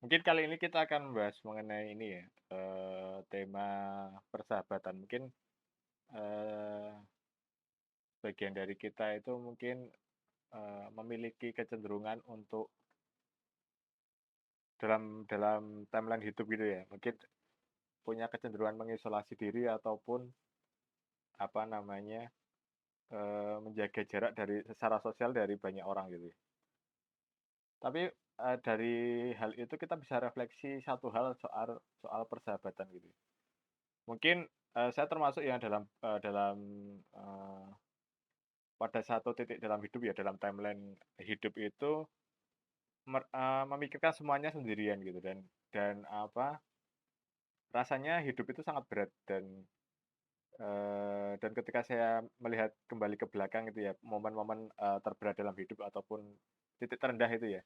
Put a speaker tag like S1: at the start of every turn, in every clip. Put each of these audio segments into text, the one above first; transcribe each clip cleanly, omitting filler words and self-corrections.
S1: Mungkin kali ini kita akan membahas mengenai ini ya, tema persahabatan. Mungkin, eee, sebagian dari kita itu mungkin, memiliki kecenderungan untuk dalam timeline hidup gitu ya, mungkin punya kecenderungan mengisolasi diri ataupun apa namanya, menjaga jarak dari secara sosial dari banyak orang gitu ya. Tapi, dari hal itu kita bisa refleksi satu hal soal soal persahabatan gitu. Mungkin, saya termasuk yang eee, pada satu titik dalam hidup ya, dalam timeline hidup itu memikirkan semuanya sendirian gitu dan apa, rasanya hidup itu sangat berat dan ketika saya melihat kembali ke belakang gitu ya, momen-momen, terberat dalam hidup ataupun titik terendah itu ya,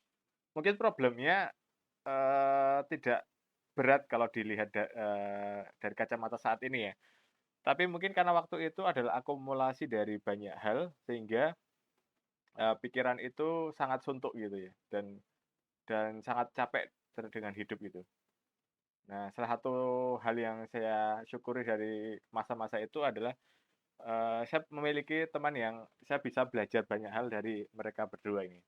S1: mungkin problemnya, tidak berat kalau dilihat dari kacamata saat ini ya. Tapi mungkin karena waktu itu adalah akumulasi dari banyak hal sehingga, pikiran itu sangat suntuk gitu ya dan sangat capek dengan hidup gitu. Nah, salah satu hal yang saya syukuri dari masa-masa itu adalah, saya memiliki teman yang saya bisa belajar banyak hal dari mereka berdua ini.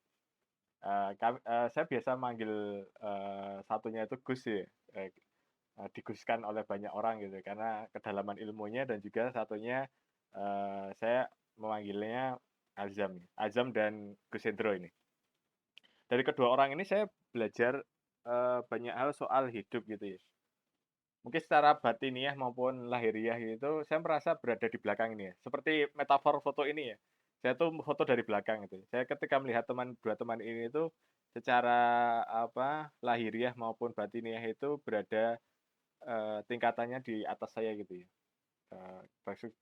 S1: Saya biasa manggil, satunya itu Gus ya, eee diguskan oleh banyak orang gitu karena kedalaman ilmunya dan juga satunya, saya memanggilnya Azam Azam dan Gus Hendro ini. Dari kedua orang ini saya belajar, banyak hal soal hidup gitu ya. Mungkin secara batiniah maupun lahiriah itu saya merasa berada di belakang ini ya, seperti metafor foto ini ya. Saya tuh foto dari belakang gitu. Saya ketika melihat dua teman ini itu secara apa, lahiriah maupun batiniah itu berada, tingkatannya di atas saya gitu ya.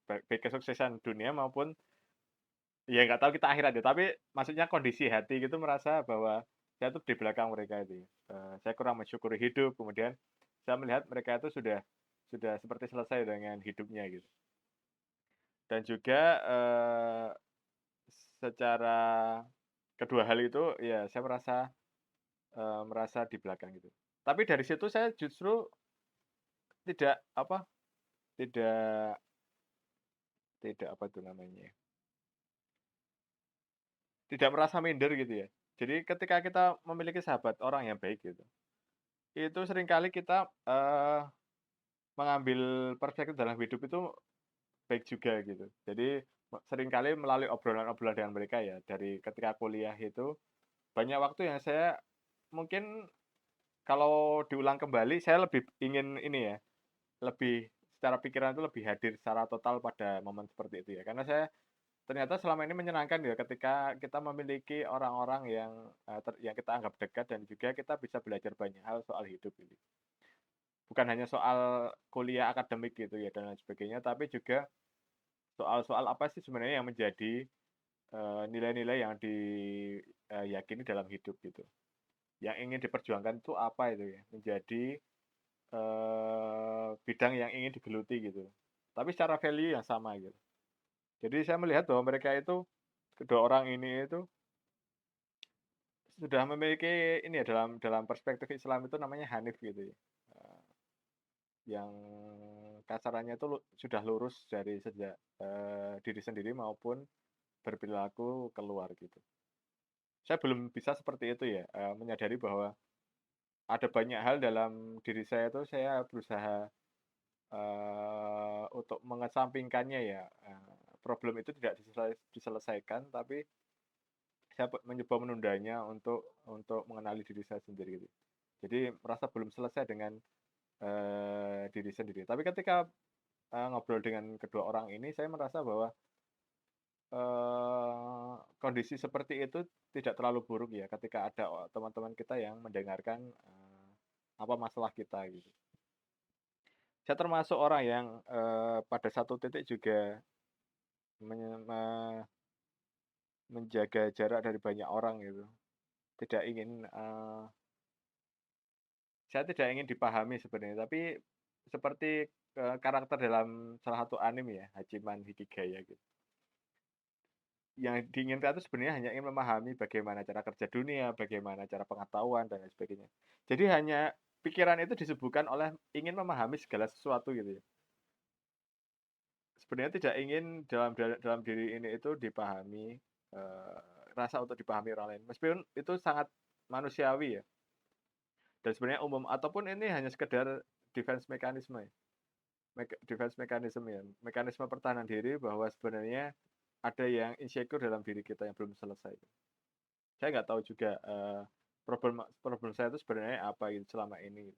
S1: Baik kesuksesan dunia maupun ya nggak tahu kita akhirat ya, tapi maksudnya kondisi hati gitu merasa bahwa saya tuh di belakang mereka itu ya. Saya kurang mensyukuri hidup, kemudian saya melihat mereka itu sudah seperti selesai dengan hidupnya gitu. Dan juga, secara kedua hal itu ya saya merasa di belakang gitu. Tapi dari situ saya justru tidak apa, tidak tidak apa tuh namanya ya, tidak merasa minder gitu ya. Jadi ketika kita memiliki sahabat orang yang baik gitu, itu seringkali kita, mengambil perspektif dalam hidup itu baik juga gitu. Jadi seringkali melalui obrolan-obrolan dengan mereka ya, dari ketika kuliah itu banyak waktu yang saya mungkin kalau diulang kembali saya lebih ingin ini ya, lebih secara pikiran itu lebih hadir secara total pada momen seperti itu ya. Karena saya ternyata selama ini menyenangkan ya ketika kita memiliki orang-orang yang, yang kita anggap dekat dan juga kita bisa belajar banyak hal soal hidup ini. Bukan hanya soal kuliah akademik gitu ya dan lain sebagainya, tapi juga soal-soal apa sih sebenarnya yang menjadi, nilai-nilai yang diyakini dalam hidup gitu. Yang ingin diperjuangkan itu apa itu ya, menjadi, bidang yang ingin digeluti gitu. Tapi secara value yang sama gitu. Jadi saya melihat bahwa mereka itu, kedua orang ini itu sudah memiliki ini ya, dalam dalam perspektif Islam itu namanya hanif gitu ya, yang kasarannya itu sudah lurus dari sejak, diri sendiri maupun berperilaku keluar gitu. Saya belum bisa seperti itu ya, menyadari bahwa ada banyak hal dalam diri saya itu saya berusaha, untuk mengesampingkannya ya, problem itu tidak diselesaikan, tapi saya mencoba menundanya untuk mengenali diri saya sendiri gitu. Jadi merasa belum selesai dengan, diri sendiri. Tapi ketika, ngobrol dengan kedua orang ini saya merasa bahwa, kondisi seperti itu tidak terlalu buruk ya ketika ada teman-teman kita yang mendengarkan, apa masalah kita gitu. Saya termasuk orang yang, pada satu titik juga menye me menjaga jarak dari banyak orang gitu. Tidak ingin, saya tidak ingin dipahami sebenarnya, tapi seperti, karakter dalam salah satu anime ya, Hachiman Hikigaya gitu. yang diinginkan itu sebenarnya hanya ingin memahami bagaimana cara kerja dunia, bagaimana cara pengetahuan dan lain sebagainya. Jadi hanya pikiran itu disibukkan oleh ingin memahami segala sesuatu gitu ya. Sebenarnya tidak ingin dalam diri ini itu dipahami, eee, rasa untuk dipahami orang lain. Meskipun itu sangat manusiawi ya, dan sebenarnya umum ataupun ini hanya sekedar defense mekanisme ya, defense mechanism ya, mekanisme pertahanan diri bahwa sebenarnya ada yang insecure dalam diri kita yang belum selesai. Saya nggak tahu juga, problem problem saya itu sebenarnya apa gitu selama ini.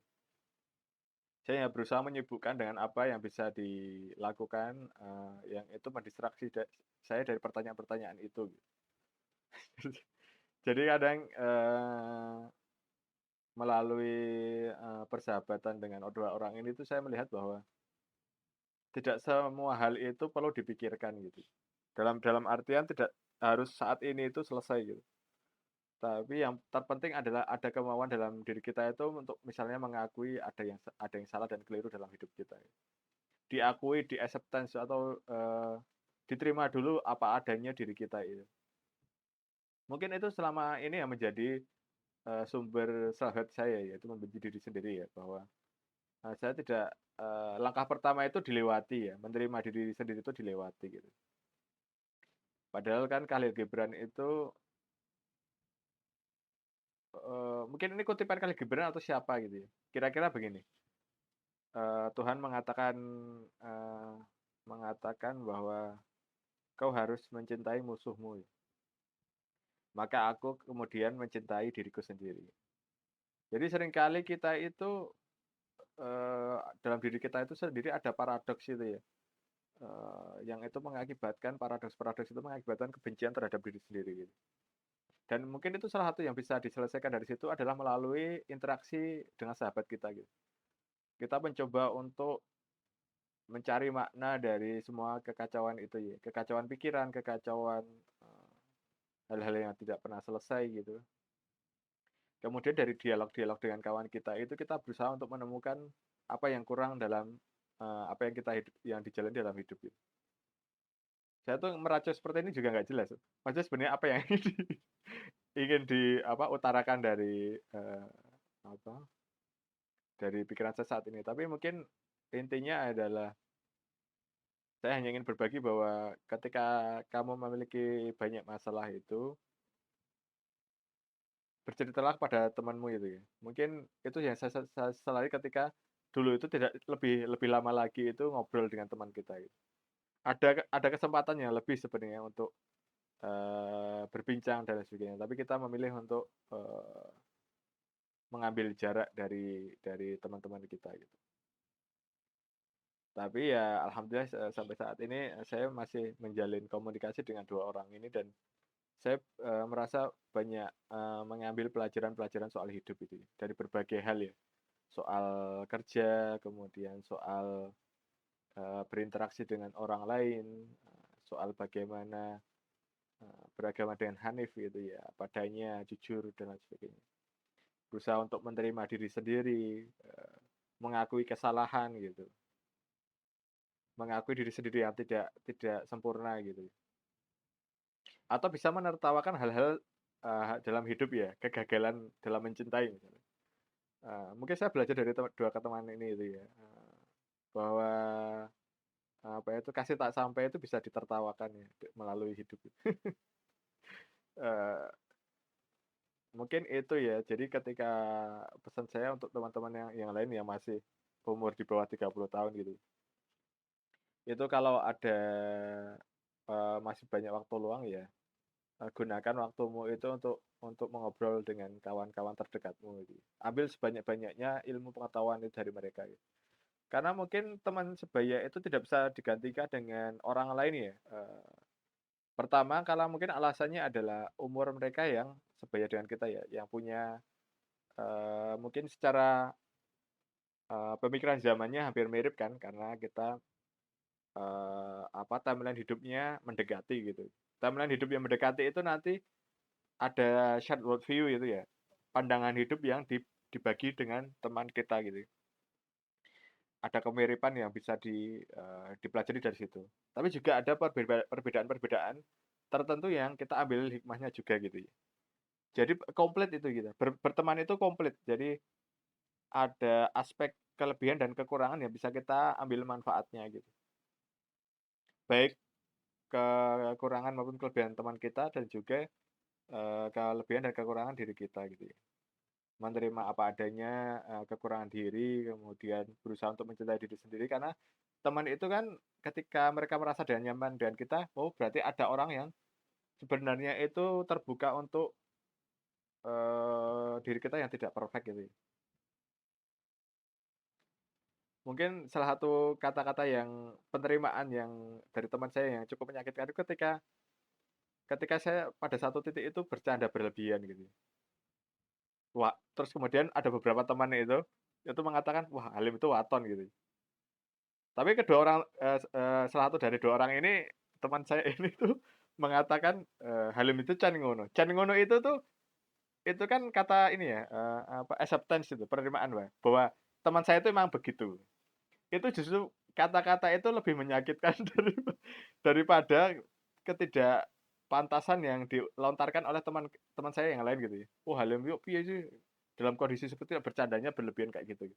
S1: Saya berusaha menyibukkan dengan apa yang bisa dilakukan, yang itu mendistraksi saya dari pertanyaan-pertanyaan itu. Jadi kadang, melalui, persahabatan dengan dua orang ini tuh saya melihat bahwa tidak semua hal itu perlu dipikirkan gitu. Dalam dalam artian tidak harus saat ini itu selesai gitu. Tapi yang terpenting adalah ada kemauan dalam diri kita itu untuk misalnya mengakui ada yang salah dan keliru dalam hidup kita. Diakui, di-acceptance atau, diterima dulu apa adanya diri kita itu. Mungkin itu selama ini yang menjadi, sumber self-hate saya, yaitu membenci diri sendiri ya, bahwa, saya tidak langkah pertama itu dilewati ya, menerima diri sendiri itu dilewati gitu. Padahal kan Khalil Gibran itu, mungkin ini kutipan Khalil Gibran atau siapa gitu ya, kira-kira begini, Tuhan eee, mengatakan bahwa, "Kau harus mencintai musuhmu, maka aku kemudian mencintai diriku sendiri." Jadi seringkali kita itu, dalam diri kita itu sendiri ada paradoks itu ya, yang itu mengakibatkan paradoks-paradoks itu mengakibatkan kebencian terhadap diri sendiri gitu. Dan mungkin itu salah satu yang bisa diselesaikan dari situ adalah melalui interaksi dengan sahabat kita gitu. Kita mencoba untuk mencari makna dari semua kekacauan itu ya, kekacauan pikiran, kekacauan, hal-hal yang tidak pernah selesai gitu. Kemudian dari dialog-dialog dengan kawan kita itu kita berusaha untuk menemukan apa yang kurang dalam, apa yang yang dijalani dalam hidup gitu. Saya tuh meracau seperti ini juga nggak jelas. Maksudnya sebenarnya apa yang ingin apa, utarakan dari, apa, dari pikiran saya saat ini. Tapi mungkin intinya adalah saya hanya ingin berbagi bahwa ketika kamu memiliki banyak masalah itu, berceritalah pada temanmu itu ya. Mungkin itu yang saya sesali ketika dulu itu tidak lebih lebih lama lagi itu ngobrol dengan teman kita gitu. Ada kesempatan yang lebih sebenarnya untuk, berbincang dan lain sebagainya, tapi kita memilih untuk, mengambil jarak dari teman-teman kita gitu. Tapi ya alhamdulillah sampai saat ini, saya masih menjalin komunikasi dengan 2 orang ini dan saya, merasa banyak, mengambil pelajaran-pelajaran soal hidup itu ya, dari berbagai hal ya. Soal kerja, kemudian soal, berinteraksi dengan orang lain, soal bagaimana, beragama dengan Hanif gitu ya, padanya, jujur dan lain sebagainya. Berusaha untuk menerima diri sendiri, mengakui kesalahan gitu, mengakui diri sendiri yang tidak tidak sempurna gitu. Atau bisa menertawakan hal-hal, dalam hidup ya, kegagalan dalam mencintai misalnya. Mungkin saya belajar dari 2 teman ini itu ya, bahwa, apa itu, kasih tak sampai itu bisa ditertawakan ya, melalui hidup. Eee, Mungkin itu ya, jadi ketika pesan saya untuk teman-teman yang lain yang masih umur di bawah 30 tahun gitu, itu kalau ada, masih banyak waktu luang ya, gunakan waktumu itu untuk mengobrol dengan kawan-kawan terdekatmu gitu. Ambil sebanyak-banyaknya ilmu pengetahuan itu dari mereka gitu. Karena mungkin teman sebaya itu tidak bisa digantikan dengan orang lain ya, pertama kalau mungkin alasannya adalah umur mereka yang sebaya dengan kita ya, yang punya, mungkin secara, pemikiran zamannya hampir mirip kan karena kita, apa, timeline hidupnya mendekati gitu. Timeline hidup yang mendekati itu nanti ada shared world view itu ya, pandangan hidup yang dibagi dengan teman kita gitu. Ada kemiripan yang bisa dipelajari dari situ. Tapi juga ada perbedaan-perbedaan tertentu yang kita ambil hikmahnya juga gitu ya. Jadi komplit itu gitu, berteman itu komplit. Jadi ada aspek kelebihan dan kekurangan yang bisa kita ambil manfaatnya gitu. Baik kekurangan maupun kelebihan teman kita dan juga kelebihan dan kekurangan diri kita gitu ya. Menerima apa adanya, kekurangan diri, kemudian berusaha untuk mencintai diri sendiri karena teman itu kan ketika mereka merasa dan nyaman dengan kita, oh berarti ada orang yang sebenarnya itu terbuka untuk diri kita yang tidak perfect gitu ya. Mungkin salah satu kata-kata yang penerimaan yang dari teman saya yang cukup menyakitkan itu ketika ketika saya pada satu titik itu bercanda berlebihan gitu. Wah, terus kemudian ada beberapa teman itu mengatakan, "Wah, Halim itu waton," gitu. Tapi kedua orang, salah satu dari 2 orang ini, teman saya ini tuh mengatakan, Halim itu can ngono. Can ngono itu kan kata ini ya, apa, acceptance itu, penerimaan, Mbak, bahwa teman saya itu memang begitu. Itu justru kata-kata itu lebih menyakitkan daripada ketidakpantasan yang dilontarkan oleh teman teman saya yang lain gitu ya. "Wah, Halim yo piye sih dalam kondisi seperti itu bercandanya berlebihan kayak gitu."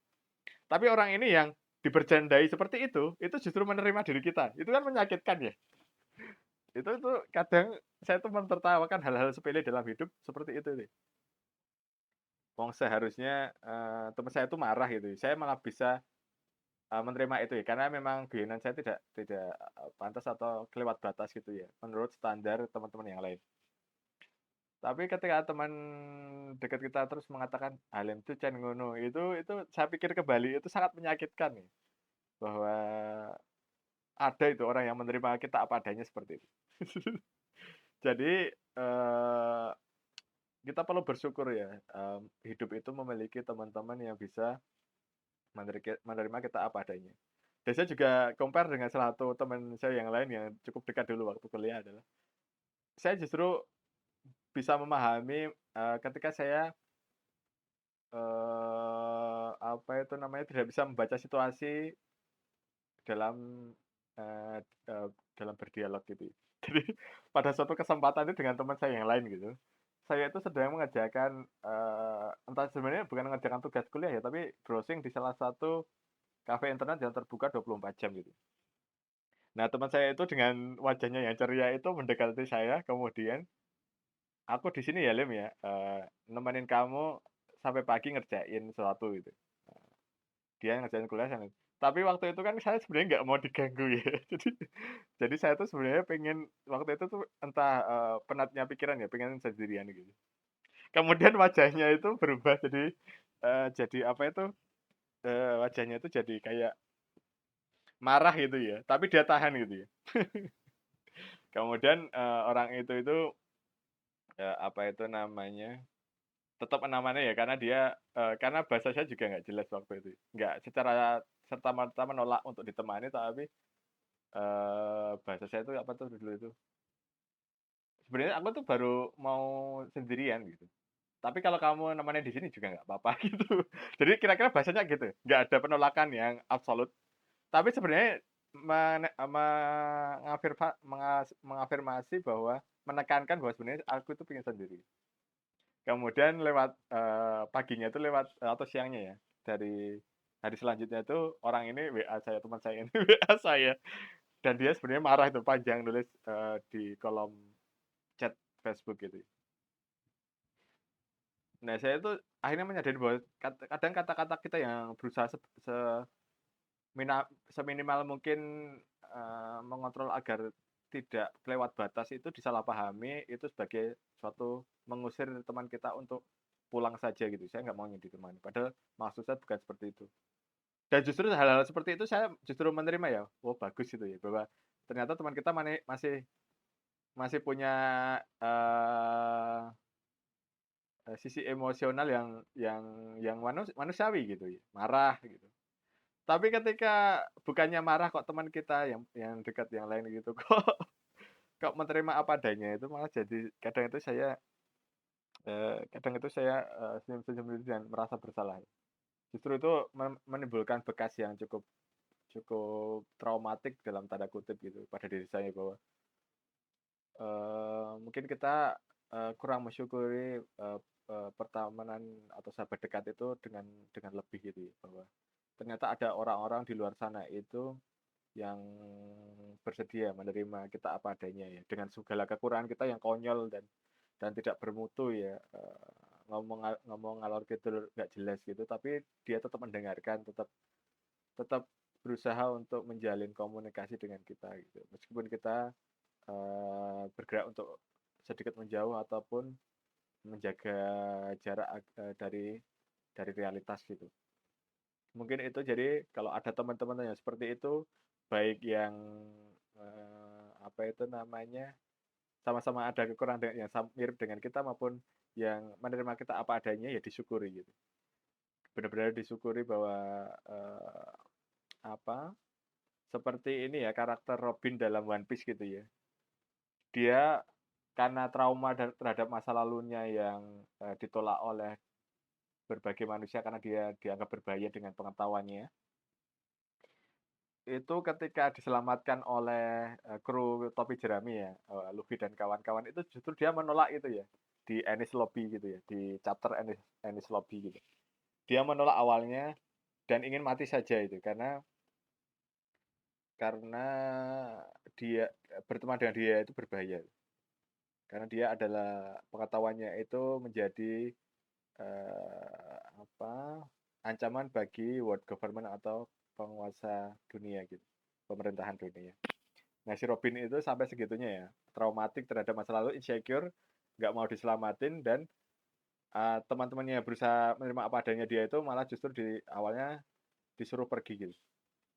S1: Tapi orang ini yang dibercandai seperti itu justru menerima diri kita. Itu kan menyakitkan ya. Itu kadang saya tuh mentertawakan hal-hal sepele dalam hidup seperti itu nih. Wong seharusnya, teman saya itu marah gitu, saya malah bisa, menerima itu ya, karena memang guyonan saya tidak, pantas atau kelewat batas gitu ya, menurut standar teman-teman yang lain. Tapi ketika teman dekat kita terus mengatakan, "Halim tuh can ngono," itu saya pikir kembali itu sangat menyakitkan ya, bahwa ada itu orang yang menerima kita apa adanya seperti itu. Jadi, kita perlu bersyukur ya, hidup itu memiliki teman-teman yang bisa menerima kita apa adanya. Dan saya juga compare dengan salah satu teman saya yang lain yang cukup dekat dulu waktu kuliah adalah, saya justru bisa memahami, ketika saya, apa itu namanya, tidak bisa membaca situasi dalam, eee eee, dalam berdialog gitu. Jadi pada suatu kesempatan itu dengan teman saya yang lain gitu, saya itu sedang mengerjakan, entah sebenarnya bukan mengerjakan tugas kuliah ya, tapi browsing di salah satu kafe internet yang terbuka 24 jam gitu. Nah, teman saya itu dengan wajahnya yang ceria itu mendekati saya, kemudian, "Aku di sini ya, Lim, ya, nemenin kamu sampai pagi ngerjain sesuatu," gitu. Dia ngerjain kuliah sana. Tapi waktu itu kan saya sebenarnya nggak mau diganggu ya. Jadi saya tuh sebenarnya pengen waktu itu tuh entah, penatnya pikiran ya, pengen sendirian gitu. Kemudian wajahnya itu berubah jadi apa itu, wajahnya itu jadi kayak marah gitu ya, tapi dia tahan gitu ya. Kemudian, orang itu, apa itu namanya, tetap namanya ya karena karena bahasa saya juga nggak jelas waktu itu. Nggak secara serta-merta menolak untuk ditemani, tapi, bahasa saya itu apa tuh dulu itu, "Sebenarnya aku tuh baru mau sendirian," gitu. "Tapi kalau kamu nemenin di sini juga nggak apa-apa," gitu. Jadi kira-kira bahasanya gitu, nggak ada penolakan yang absolut, tapi sebenarnya mengafirmasi bahwa menekankan bahwa sebenarnya aku itu pengen sendiri. Kemudian lewat, paginya itu lewat atau siangnya ya, dari hari selanjutnya itu orang ini WA saya, teman saya ini WA saya, dan dia sebenarnya marah itu panjang nulis, di kolom chat Facebook gitu. Nah, saya itu akhirnya menyadari bahwa kadang kata-kata kita yang berusaha seminimal mungkin, mengontrol agar tidak kelewat batas itu disalahpahami itu sebagai suatu mengusir teman kita untuk pulang saja gitu, saya nggak maunya ditemani, padahal maksud saya bukan seperti itu. Dan justru hal-hal seperti itu saya justru menerima ya, oh bagus gitu ya, bahwa ternyata teman kita masih masih punya, eee sisi emosional yang manusiawi gitu ya, marah gitu. Tapi ketika bukannya marah kok teman kita yang dekat yang lain gitu kok menerima apa adanya itu malah jadi kadang itu saya, senyum-senyum gitu dan merasa bersalah. Justru itu menimbulkan bekas yang cukup cukup traumatik dalam tanda kutip gitu pada diri saya bahwa mungkin kita, kurang mensyukuri, pertemanan atau sahabat dekat itu dengan lebih gitu ya, bahwa ternyata ada orang-orang di luar sana itu yang bersedia menerima kita apa adanya ya, dengan segala kekurangan kita yang konyol dan tidak bermutu ya, ngomong ngalor ngidul nggak jelas gitu, tapi dia tetap mendengarkan, tetap tetap berusaha untuk menjalin komunikasi dengan kita gitu. Meskipun kita, bergerak untuk sedikit menjauh ataupun menjaga jarak dari realitas gitu. Mungkin itu jadi kalau ada teman-teman yang seperti itu, baik yang, apa itu namanya, sama-sama ada kekurangan yang mirip dengan kita maupun yang menerima kita apa adanya, ya disyukuri gitu. Benar-benar disyukuri bahwa, apa, seperti ini ya karakter Robin dalam One Piece gitu ya. Dia karena trauma terhadap masa lalunya yang, ditolak oleh berbagai manusia karena dia dianggap berbahaya dengan pengetahuannya, itu ketika diselamatkan oleh, kru topi jerami ya, Luffy dan kawan-kawan itu justru dia menolak itu ya, di Enies Lobby gitu ya, di chapter Enies Enies Lobby gitu. Dia menolak awalnya dan ingin mati saja itu karena dia berteman dengan dia itu berbahaya. Karena dia adalah pengetahuannya itu menjadi, apa, ancaman bagi world government atau penguasa dunia gitu, pemerintahan dunia. Nah, si Robin itu sampai segitunya ya, traumatik terhadap masa lalu, insecure, nggak mau diselamatin dan, teman-temannya berusaha menerima apa adanya dia itu malah justru di awalnya disuruh pergi gitu,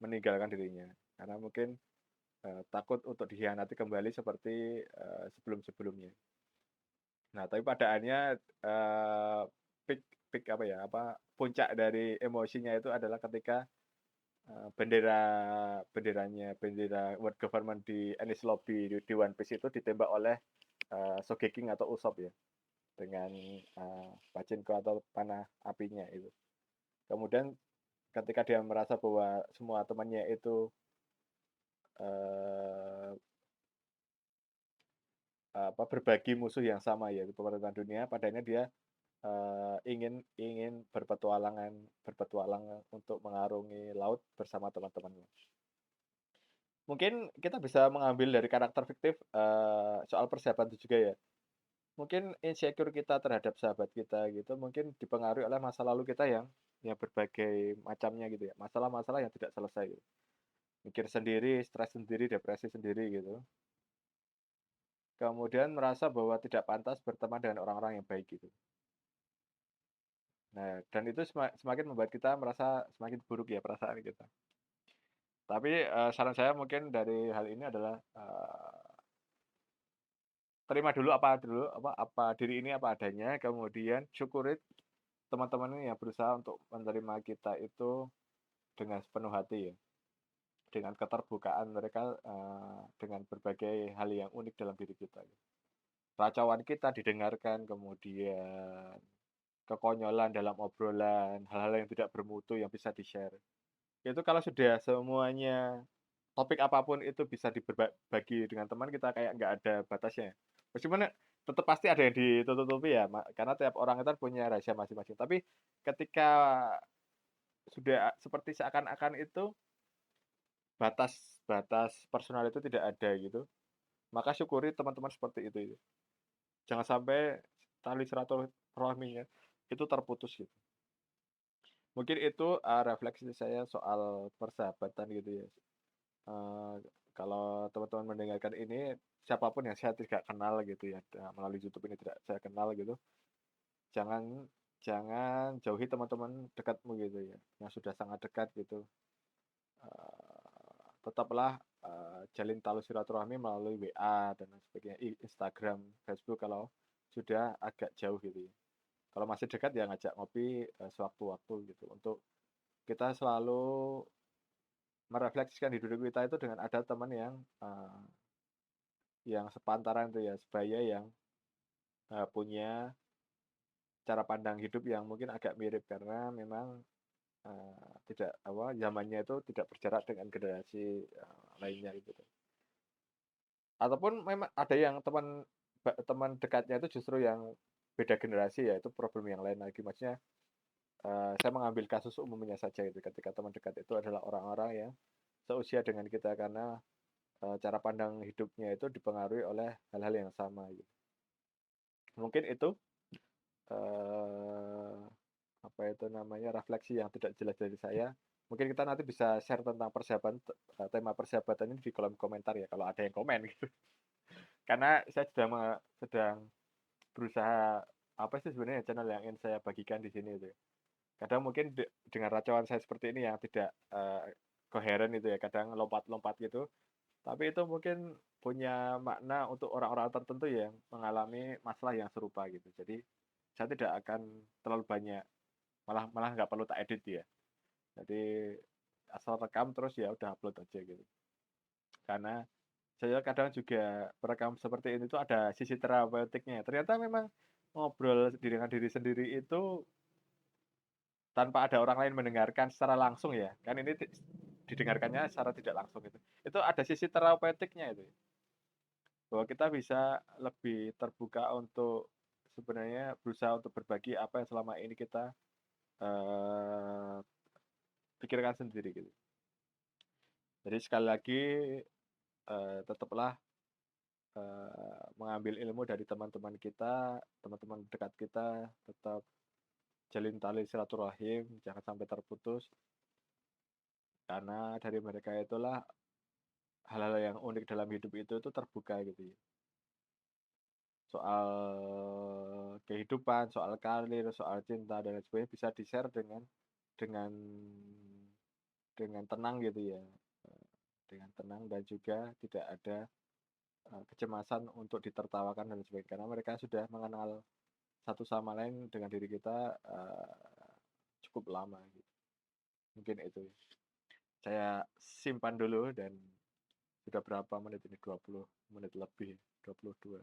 S1: meninggalkan dirinya. Karena mungkin, takut untuk dikhianati kembali seperti, sebelum-sebelumnya. Nah, tapi padahalnya, peak peak apa ya, apa, puncak dari emosinya itu adalah ketika, bendera world government di Enies Lobby di One Piece itu ditembak oleh, Sogeking atau Usopp ya, dengan, pachinko atau panah apinya itu. Kemudian ketika dia merasa bahwa semua temannya itu, eee, apa, berbagi musuh yang sama yaitu pemerintahan dunia, padanya dia ingin ingin berpetualang untuk mengarungi laut bersama teman-temannya. Mungkin kita bisa mengambil dari karakter fiktif, soal persahabatan itu juga ya. Mungkin insecure kita terhadap sahabat kita gitu, mungkin dipengaruhi oleh masa lalu kita yang berbagai macamnya gitu ya, masalah-masalah yang tidak selesai gitu. Mikir sendiri, stres sendiri, depresi sendiri gitu. Kemudian merasa bahwa tidak pantas berteman dengan orang-orang yang baik gitu. Nah, dan itu semakin membuat kita merasa semakin buruk ya perasaan kita. Tapi, saran saya mungkin dari hal ini adalah, terima dulu, apa diri ini apa adanya, kemudian syukuri teman-teman ini yang berusaha untuk menerima kita itu dengan sepenuh hati ya, dengan keterbukaan mereka, dengan berbagai hal yang unik dalam diri kita. Kacauan kita didengarkan, kemudian kekonyolan dalam obrolan, hal-hal yang tidak bermutu yang bisa di-share. Itu kalau sudah semuanya topik apapun itu bisa dibagi dengan teman kita kayak nggak ada batasnya. Meskipun tetap pasti ada yang ditutup-tutupi ya, karena tiap orang itu punya rahasia masing-masing. Tapi ketika sudah seperti seakan-akan itu batas-batas personal itu tidak ada gitu, maka syukuri teman-teman seperti itu. Jangan sampai tali silaturahminya itu terputus gitu. Mungkin itu, refleksi saya soal persahabatan gitu ya. Eee, Kalau teman-teman mendengarkan ini, siapapun yang saya tidak kenal gitu ya, melalui YouTube ini tidak saya kenal gitu, jangan jangan jauhi teman-teman dekatmu gitu ya, yang sudah sangat dekat gitu. Tetaplah, jalin tali silaturahmi melalui WA dan lain sebagainya, Instagram, Facebook kalau sudah agak jauh gitu ya. Kalau masih dekat ya ngajak ngopi, sewaktu-waktu gitu, untuk kita selalu merefleksikan hidup kita itu dengan ada teman yang sepantaran tuh ya, sebaya yang, punya cara pandang hidup yang mungkin agak mirip karena memang, tidak apa, zamannya itu tidak berjarak dengan generasi, lainnya gitu. Ataupun memang ada yang teman dekatnya itu justru yang beda generasi ya, itu problem yang lain lagi. Maksudnya, saya mengambil kasus umumnya saja itu, ketika teman dekat itu adalah orang-orang yang seusia dengan kita karena, cara pandang hidupnya itu dipengaruhi oleh hal-hal yang sama gitu. Mungkin itu, eee, apa itu namanya, refleksi yang tidak jelas dari saya. Mungkin kita nanti bisa share tentang persahabatan, tema persahabatan ini di kolom komentar ya, kalau ada yang komen gitu. Karena saya sedang berusaha, apa sih sebenarnya channel yang ingin saya bagikan di sini itu ya. Kadang mungkin dengan racauan saya seperti ini yang tidak, koheren itu ya, kadang lompat-lompat gitu, tapi itu mungkin punya makna untuk orang-orang tertentu yang mengalami masalah yang serupa gitu. Jadi, saya tidak akan terlalu banyak, malah malah nggak perlu tak edit ya. Jadi, asal rekam terus ya udah upload aja gitu. Karena saya kadang juga merekam seperti ini tuh ada sisi terapeutiknya. Ternyata memang ngobrol dengan diri sendiri itu tanpa ada orang lain mendengarkan secara langsung ya, kan ini didengarkannya secara tidak langsung gitu. Itu ada sisi terapeutiknya itu, bahwa kita bisa lebih terbuka untuk sebenarnya berusaha untuk berbagi apa yang selama ini kita, eee, pikirkan sendiri gitu. Jadi sekali lagi, tetaplah, mengambil ilmu dari teman-teman kita, teman-teman dekat kita, tetap jalin tali silaturahim, jangan sampai terputus, karena dari mereka itulah hal-hal yang unik dalam hidup itu tuh terbuka gitu ya. Soal kehidupan, soal karir, soal cinta dan lain sebagainya bisa di-share dengan dengan tenang gitu ya. Dengan tenang dan juga tidak ada, kecemasan untuk ditertawakan dan sebagainya. Karena mereka sudah mengenal satu sama lain dengan diri kita, cukup lama gitu. Mungkin itu. Saya simpan dulu dan sudah berapa menit ini, 20 menit lebih, 22.